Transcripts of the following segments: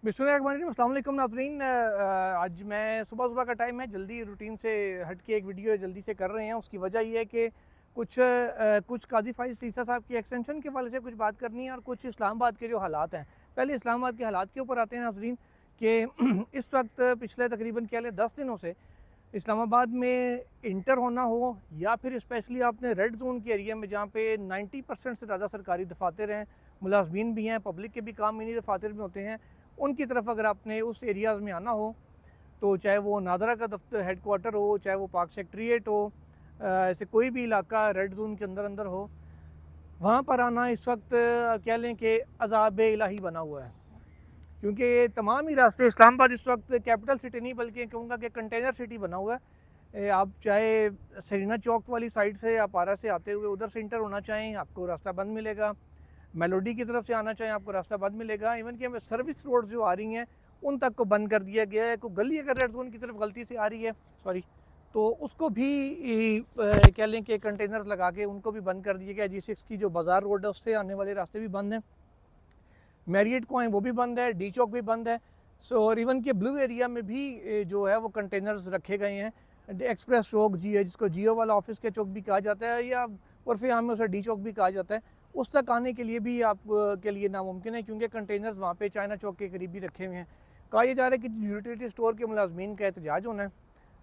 बिस्मिल्लाहिर्रहमानिर्रहीम। अस्सलाम वालेकुम नाज़रीन। आज मैं सुबह का टाइम है, जल्दी रूटीन से हट के एक वीडियो जल्दी से कर रहे हैं। उसकी वजह ये है कि कुछ काजी फ़ाइज़ ईसा साहब की एक्सटेंशन के हवाले से कुछ बात करनी है और कुछ इस्लामाबाद के जो हालात हैं। पहले इस्लामाबाद के हालात के ऊपर आते हैं नाज़रीन कि इस वक्त पिछले तकरीबन कह लें 10 दिनों से इस्लामाबाद में इंटर होना हो या फिर स्पेशली आपने रेड जोन के एरिया में जहाँ पे 90% से ज़्यादा सरकारी दफातर हैं, मुलाजमीन भी हैं, पब्लिक के भी काम इन्हीं दफातर में होते हैं, उनकी तरफ अगर आपने उस एरियाज़ में आना हो तो चाहे वो नादरा का दफ्तर हेडकोार्टर हो, चाहे वो पाक सेक्रेटरीट हो, ऐसे कोई भी इलाका रेड जोन के अंदर अंदर हो, वहाँ पर आना इस वक्त कह लें कि अज़ाब इलाही बना हुआ है। क्योंकि ये तमाम ही रास्ते, इस्लामाबाद इस वक्त कैपिटल सिटी नहीं बल्कि कहूँगा कि कंटेनर सिटी बना हुआ है। आप चाहे सरीना चौक वाली साइड से आप आरा से आते हुए उधर से इंटर होना चाहें, आपको रास्ता बंद मिलेगा। मेलोडी की तरफ से आना चाहें, आपको रास्ता बंद मिलेगा। इवन कि सर्विस रोड जो आ रही हैं उन तक को बंद कर दिया गया है। कोई गली अगर रेड जोन की तरफ गलती से आ रही है, सॉरी, तो उसको भी कह लें कि कंटेनर्स लगा के उनको भी बंद कर दिया गया। G6 की जो बाज़ार रोड है उससे आने वाले रास्ते भी बंद हैं। मैरियट को है वो भी बंद है, डी चौक भी बंद है। सो और इवन के ब्लू एरिया में भी जो है वो कंटेनर्स रखे गए हैं। एक्सप्रेस चौक जी है, जिसको जियो वाला ऑफिस के चौक भी कहा जाता है या उर्फ़ आम में उसे डी चौक भी कहा जाता है, उस तक आने के लिए भी आप के लिए नामुमकिन है, क्योंकि कंटेनर्स वहाँ पे चाइना चौक के करीब भी रखे हुए हैं। कहा यह जा रहा है कि यूटिलिटी स्टोर के मुलाजमीन का एहतजाज होना है।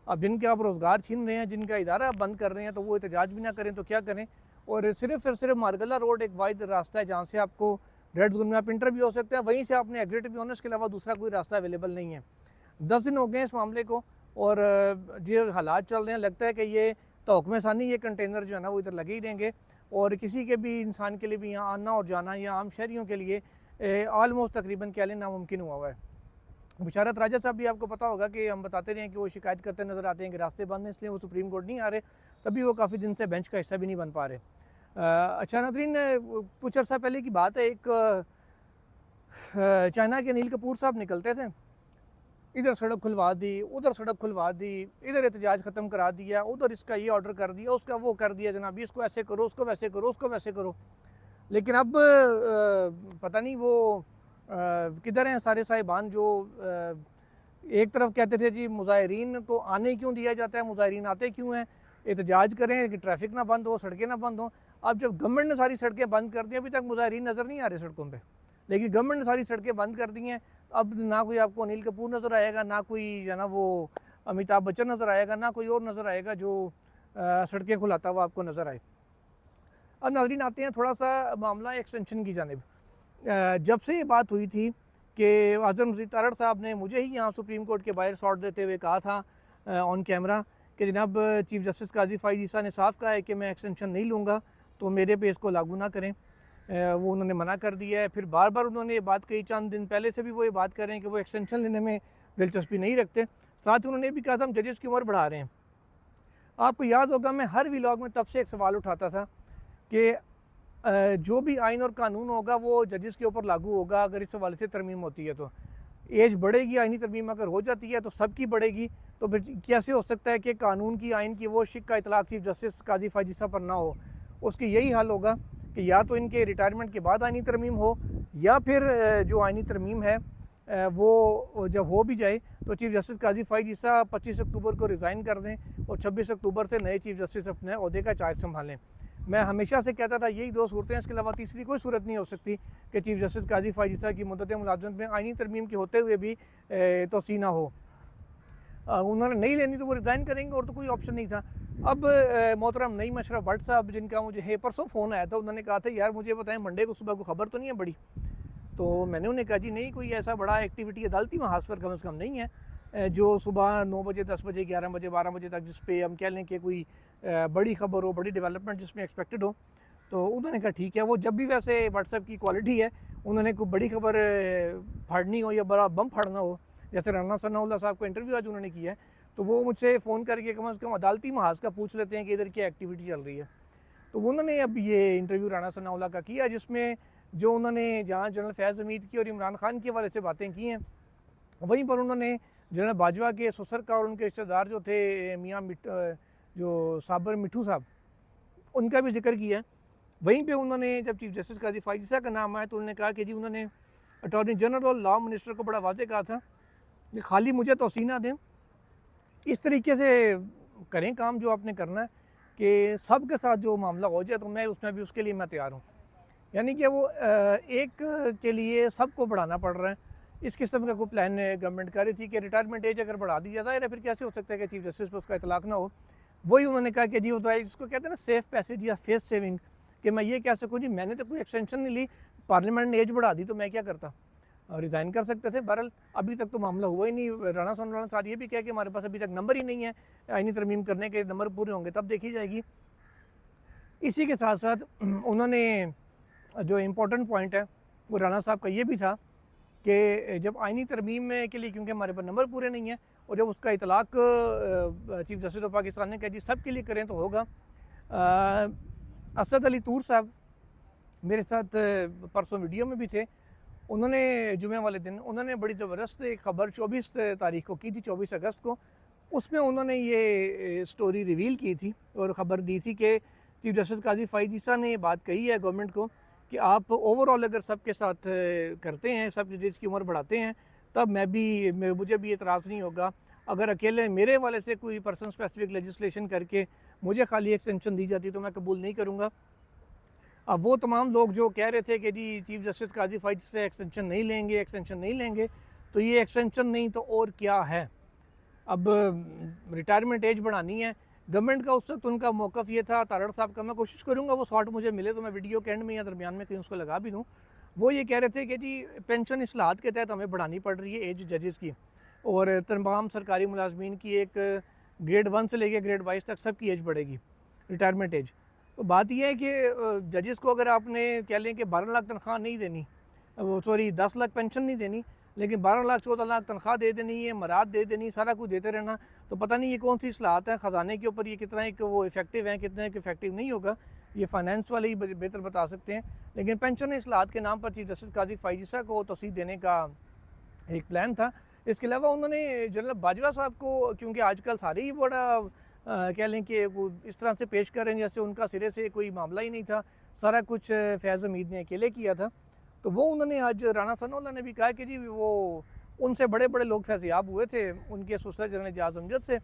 अब जिनके आप रोज़गार छीन रहे हैं, जिनका इदारा बंद कर रहे हैं, तो वो एहतजाज भी ना करें तो क्या करें। और सिर्फ मारगला रोड एक वाहिद रास्ता है जहाँ से आपको रेड जोन में आप इंटर भी हो सकते हैं, वहीं से आपने एग्जिट भी होना, इसके अलावा दूसरा कोई रास्ता अवेलेबल नहीं है। 10 दिन हो गए इस मामले को और ये हालात चल रहे हैं। लगता है कि ये तोहक़ में सानी ये कंटेनर जो है ना वो इधर लगे ही रहेंगे और किसी के भी इंसान के लिए भी यहाँ आना और जाना या आम शहरियों के लिए आलमोस्ट तकरीबन कह लें नामुमकिन हुआ है। बिशारत राजा साहब भी आपको पता होगा कि हम बताते रहे हैं कि वो शिकायत करते नज़र आते हैं कि रास्ते बंद हैं, इसलिए वो सुप्रीम कोर्ट नहीं आ रहे। तभी वो काफ़ी दिन से बेंच का हिस्सा भी नहीं बन पा रहे। अच्छा नाज़रीन, कुछ अर्सा पहले की बात है, एक चाइना के अनिल कपूर साहब निकलते थे, इधर सड़क खुलवा दी, उधर सड़क खुलवा दी, इधर एहतजाज ख़त्म करा दिया, उधर इसका ये ऑर्डर कर दिया, उसका वो कर दिया, जनाब इसको ऐसे करो, उसको वैसे करो, उसको वैसे करो। लेकिन अब पता नहीं वो किधर हैं सारे साहिबान जो एक तरफ कहते थे जी मुजाहिरीन को आने क्यों दिया जाता है, मुजाहिरीन आते क्यों हैं, एहतजाज करें कि ट्रैफिक ना बंद हो, सड़कें ना बंद हो। अब जब गवर्नमेंट ने सारी सड़कें बंद कर दी, अभी तक मुजाहिरीन नज़र नहीं आ रहे सड़कों पे, लेकिन गवर्नमेंट ने सारी सड़कें बंद कर दी हैं। अब ना कोई आपको अनिल कपूर नज़र आएगा, ना कोई जो ना वो अमिताभ बच्चन नज़र आएगा, ना कोई और नज़र आएगा जो सड़कें खुलाता हुआ आपको नज़र आए। अब नाज़रीन आते हैं थोड़ा सा मामला एक्सटेंशन की जानिब। जब से ये बात हुई थी कि आज़म मजीद तारड़ साहब ने मुझे ही यहाँ सुप्रीम कोर्ट के बाहर शॉट देते हुए कहा था ऑन कैमरा कि जनाब चीफ जस्टिस काजी फ़ाइज़ ईसा ने साफ कहा है कि मैं एक्सटेंशन नहीं लूँगा, तो मेरे पे इसको लागू ना करें। वो उन्होंने मना कर दिया है। फिर बार बार उन्होंने ये बात कही, चंद दिन पहले से भी वो ये बात कर रहे हैं कि वो एक्सटेंशन लेने में दिलचस्पी नहीं रखते। साथ ही उन्होंने ये भी कहा था हम जजेस की उम्र बढ़ा रहे हैं। आपको याद होगा मैं हर व्लॉग में तब से एक सवाल उठाता था कि जो भी आइन और कानून होगा वो जजेस के ऊपर लागू होगा अगर इस हवाले से तरमीम होती है तो। एज बढ़ेगी, आइनी तरमीम अगर हो जाती है तो सबकी बढ़ेगी, तो फिर कैसे हो सकता है कि कानून की, आइन की वो शिक का इतलाक़ चीफ जस्टिस काजी फ़ाइज़ ईसा पर ना हो। उसकी यही हल होगा कि या तो इनके रिटायरमेंट के बाद आइनी तरमीम हो, या फिर जो आइनी तरमीम है वो जब हो भी जाए तो चीफ जस्टिस काजी फ़ाइज़ ईसा 25 अक्टूबर को रिज़ाइन कर दें और 26 अक्टूबर से नए चीफ जस्टिस अपने अहदे का चार्ज संभालें। मैं हमेशा से कहता था यही दो सूरतें हैं, इसके अलावा तीसरी कोई सूरत नहीं हो सकती कि चीफ जस्टिस काजी फ़ाइज़ ईसा की मुद्दत मुलाज़मत में आइनी तरमीम के होते हुए भी तोसी ना हो। उन्होंने नहीं लेनी तो वो रिज़ाइन करेंगे, और तो कोई ऑप्शन नहीं था। अब मोहतरम नईम अशरफ भट्ट साहब, जिनका मुझे परसों फ़ोन आया था, उन्होंने कहा था यार मुझे बताएं मंडे को सुबह को खबर तो नहीं है बड़ी। तो मैंने उन्हें कहा जी नहीं, कोई ऐसा बड़ा एक्टिविटी अदालती महाज पर कम से कम नहीं है जो सुबह 9 बजे, 10 बजे, 11 बजे, 12 बजे तक जिस पे हम कह लें कि कोई बड़ी खबर हो, बड़ी डेवलपमेंट जिसमें एक्सपेक्टेड हो। तो उन्होंने कहा ठीक है। वो जब भी वैसे व्हाट्सएप की क्वालिटी है, उन्होंने कोई बड़ी खबर फाड़नी हो या बड़ा बम फाड़ना हो, जैसे राना सनाउल्लाह साहब को इंटरव्यू आज उन्होंने किया है, तो वो मुझसे फ़ोन करके कम से कम अदालती महाज का पूछ लेते हैं कि इधर क्या एक्टिविटी चल रही है। तो उन्होंने अब ये इंटरव्यू राना सनाउल्लाह का किया, जिसमें जो उन्होंने जहाँ जनरल फैज़ हमीद की और इमरान खान के हवाले से बातें की हैं, वहीं पर उन्होंने जनरल बाजवा के ससुर का और उनके रिश्तेदार जो थे मियाँ जो साबर मिठू साहब, उनका भी जिक्र किया। वहीं पे उन्होंने जब चीफ जस्टिस काजी फ़ाइज़ ईसा का नाम आया तो उन्होंने कहा कि जी उन्होंने अटॉर्नी जनरल और लॉ मिनिस्टर को बड़ा वाज़ेह कहा था कि खाली मुझे तौसीह ना दें, इस तरीके से करें काम जो आपने करना है कि सब के साथ जो मामला हो जाए तो मैं उसमें भी उसके लिए मैं तैयार हूँ। यानी कि वो एक के लिए सबको बढ़ाना पड़ रहा है। इस किस्म का कोई प्लान गवर्नमेंट कर रही थी कि रिटायरमेंट एज अगर बढ़ा दी जाए, फिर कैसे हो सकता है कि चीफ जस्टिस पर उसका इतलाक ना हो। वही उन्होंने कहा कि जी होता है जिसको कहते हैं ना सेफ पैसेज या फेस सेविंग, कि मैं ये कह सकूँ जी मैंने तो कोई एक्सटेंशन नहीं ली, पार्लियामेंट ने एज बढ़ा दी तो मैं क्या करता, रिज़ाइन कर सकते थे। बहरहाल अभी तक तो मामला हुआ ही नहीं। राणा सोनवाल साहब ये भी कह कि हमारे पास अभी तक नंबर ही नहीं है, आईनी तरमीम करने के नंबर पूरे होंगे तब देखी जाएगी। इसी के साथ साथ उन्होंने जो इम्पोर्टेंट पॉइंट है वो राणा साहब का ये भी था कि जब आईनी तरमीम के लिए क्योंकि हमारे पास नंबर पूरे नहीं हैं और जब उसका इतलाक़ चीफ जस्टिस ऑफ पाकिस्तान ने कहा जी सब के लिए करें तो होगा। असद अली तूर साहब मेरे साथ परसों वीडियो में भी थे। उन्होंने जुमे वाले दिन उन्होंने बड़ी ज़बरदस्त एक ख़बर 24 तारीख को की थी, 24 अगस्त को। उसमें उन्होंने ये स्टोरी रिवील की थी और ख़बर दी थी कि चीफ जस्टिस काजी फ़ाइज़ ईसा ने ये बात कही है गवर्नमेंट को कि आप ओवरऑल अगर सबके साथ करते हैं, सब जजेस की उम्र बढ़ाते हैं, तब मुझे भी एतराज़ नहीं होगा। अगर अकेले मेरे वाले से कोई पर्सन स्पेसिफिक लेजिस्लेशन करके मुझे खाली एक्सटेंशन दी जाती तो मैं कबूल नहीं करूँगा। अब वो तमाम लोग जो कह रहे थे कि जी चीफ जस्टिस काजी फ़ाइज़ से एक्सटेंशन नहीं लेंगे, तो ये एक्सटेंशन नहीं तो और क्या है। अब रिटायरमेंट एज बढ़ानी है गवर्नमेंट का, उस वक्त उनका मौक़िफ़ ये था, तारड़ साहब का, मैं कोशिश करूँगा वो शॉर्ट मुझे मिले तो मैं वीडियो के एंड में या दरमियान में कहीं उसको लगा भी दूँ। वो ये कह रहे थे कि जी पेंशन इस्लाहत के तहत हमें बढ़ानी पड़ रही है एज जजेस की, और तमाम सरकारी मुलाजमीन की एक ग्रेड 1 से लेकर ग्रेड 22 तक सबकी एज बढ़ेगी, रिटायरमेंट एज। तो बात यह है कि जजेस को अगर आपने कह लें कि 12 लाख तनख्वाह नहीं देनी, 10 लाख पेंशन नहीं देनी, लेकिन 12 लाख 14 लाख तनख्वाह दे देनी है, मराद दे देनी, सारा कुछ देते रहना, तो पता नहीं ये कौन सी इस्लाहत है ख़जाने के ऊपर, ये कितना एक वो इफेक्टिव है, कितना एक इफेक्टिव नहीं होगा, ये फाइनेंस वाले ही बेहतर बता सकते हैं। लेकिन पेंशन इस्लाहत के नाम पर चीफ जस्टिस काजी फ़ाइज़ ईसा को तौसीह देने का एक प्लान था। इसके अलावा उन्होंने जनरल बाजवा साहब को, क्योंकि आजकल सारे ही बड़ा कह लें कि वो इस तरह से पेश कर रहे हैं जैसे उनका सिरे से कोई मामला ही नहीं था, सारा कुछ फैज़ हमीद ने अकेले किया था, तो वो उन्होंने आज राणा सनाउल्लाह ने भी कहा कि जी वो उनसे बड़े बड़े लोग फैज़याब हुए थे, उनके ससुर जनरल एजाज़ अमजद से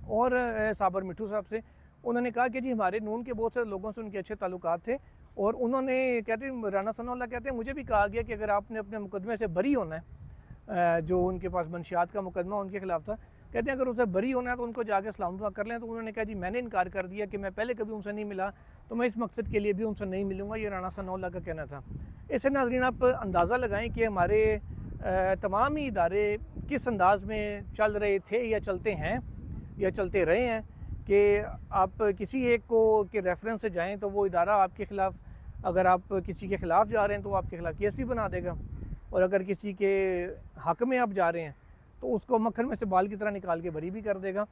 और साबर मिठू साहब से। उन्होंने कहा कि जी हमारे नून के बहुत सारे लोगों से उनके अच्छे ताल्लुकात थे, और उन्होंने कहते हैं राणा सनाउल्लाह कहते हैं मुझे भी कहा गया कि अगर आपने अपने मुकदमे से बरी होना है, जो उनके पास मंशियात का मुकदमा उनके खिलाफ था, कहते हैं अगर उसे बरी होना है तो उनको जाके सलाम दुआ कर लें। तो उन्होंने कहा जी मैंने इनकार कर दिया कि मैं पहले कभी उनसे नहीं मिला, तो मैं इस मकसद के लिए भी उनसे नहीं मिलूँगा, ये राणा सनाउल्लाह का कहना था। इससे नाज़रीन आप अंदाज़ा लगाएं कि हमारे तमाम ही इदारे किस अंदाज़ में चल रहे थे या चलते हैं या चलते रहे हैं कि आप किसी एक को के रेफरेंस से जाएँ तो वो इदारा आपके ख़िलाफ़, अगर आप किसी के ख़िलाफ़ जा रहे हैं तो वो आपके ख़िलाफ़ केस भी बना देगा, और अगर किसी के हक़ में आप जा रहे हैं तो उसको मक्खन में से बाल की तरह निकाल के बरी भी कर देगा।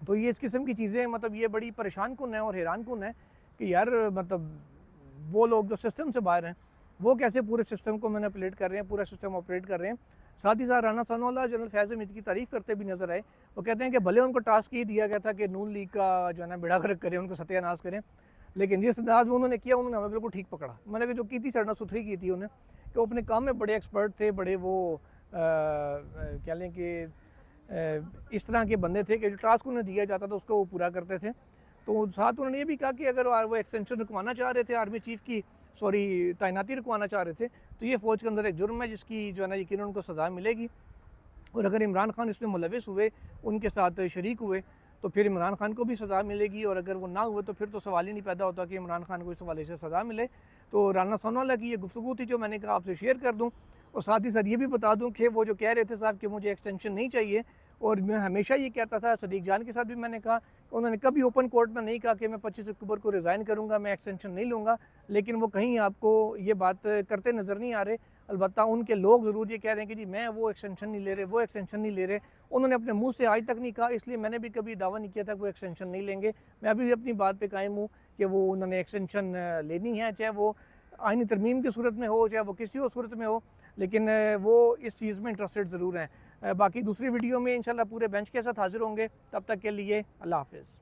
तो ये इस किस्म की चीज़ें मतलब ये बड़ी परेशान कुन है और हैरान कुन है कि यार मतलब वो लोग जो सिस्टम से बाहर हैं वो कैसे पूरे सिस्टम को मैनिपुलेट कर रहे हैं, पूरा सिस्टम ऑपरेट कर रहे हैं। साथ ही साथ राणा सनाउल्लाह जनरल फैज़ हमीद की तारीफ़ करते भी नज़र आए। वो कहते हैं कि भले उनको टास्क ये दिया गया था कि नून लीग का जो है ना बेड़ा गर्क करें, उनको सत्यानाश करें, लेकिन जिस अंदाज में उन्होंने किया उन्होंने हमें बिल्कुल ठीक पकड़ा। मैंने कि जो की थी सरना सुथरी की थी उन्हें, कि वो अपने काम में बड़े एक्सपर्ट थे, बड़े वो कह लें कि इस तरह के बंदे थे कि जो टास्क उन्हें दिया जाता था उसको वो पूरा करते थे। तो साथ उन्होंने ये भी कहा कि अगर वो एक्सटेंशन रुकवाना चाह रहे थे, आर्मी चीफ़ की तैनाती रुकवाना चाह रहे थे, तो ये फ़ौज के अंदर एक जुर्म है जिसकी जो है ना यकीनन उनको सज़ा मिलेगी। और अगर इमरान खान इसमें मुलविस हुए, उनके साथ शरीक हुए, तो फिर इमरान खान को भी सज़ा मिलेगी, और अगर वो ना हुए तो फिर तो सवाल ही नहीं पैदा होता कि इमरान खान को इस हवाले से सज़ा मिले। तो राणा सनाउल्लाह की ये गुफ्तगू थी जो मैंने कहा आपसे शेयर कर दूँ, और साथ ही साथ ये भी बता दूँ कि वो जो कह रहे थे साहब कि मुझे एक्सटेंशन नहीं चाहिए, और मैं हमेशा ये कहता था, सदीक जान के साथ भी मैंने कहा, उन्होंने कभी ओपन कोर्ट में नहीं कहा कि मैं 25 अक्टूबर को रिज़ाइन करूँगा, मैं एक्सटेंशन नहीं लूँगा, लेकिन वो कहीं आपको ये बात करते नज़र नहीं आ रहे। अलबत्ता उनके लोग ज़रूर ये कह रहे हैं कि जी मैं वो एक्सटेंशन नहीं ले रहे, वो एक्सटेंशन नहीं ले रहे। उन्होंने अपने मुँह से आज तक नहीं कहा, इसलिए मैंने भी कभी दावा नहीं किया था कि वो एक्सटेंशन नहीं लेंगे। मैं अभी भी अपनी बात पर कायम हूँ कि वो उन्होंने एक्सटेंशन लेनी है, चाहे वो आईनी तरमीम की सूरत में हो, चाहे वो किसी और सूरत में हो, लेकिन वो इस चीज़ में इंटरेस्टेड ज़रूर हैं। बाकी दूसरी वीडियो में इंशाल्लाह पूरे बेंच के साथ हाज़िर होंगे। तब तक के लिए अल्लाह हाफ़िज़।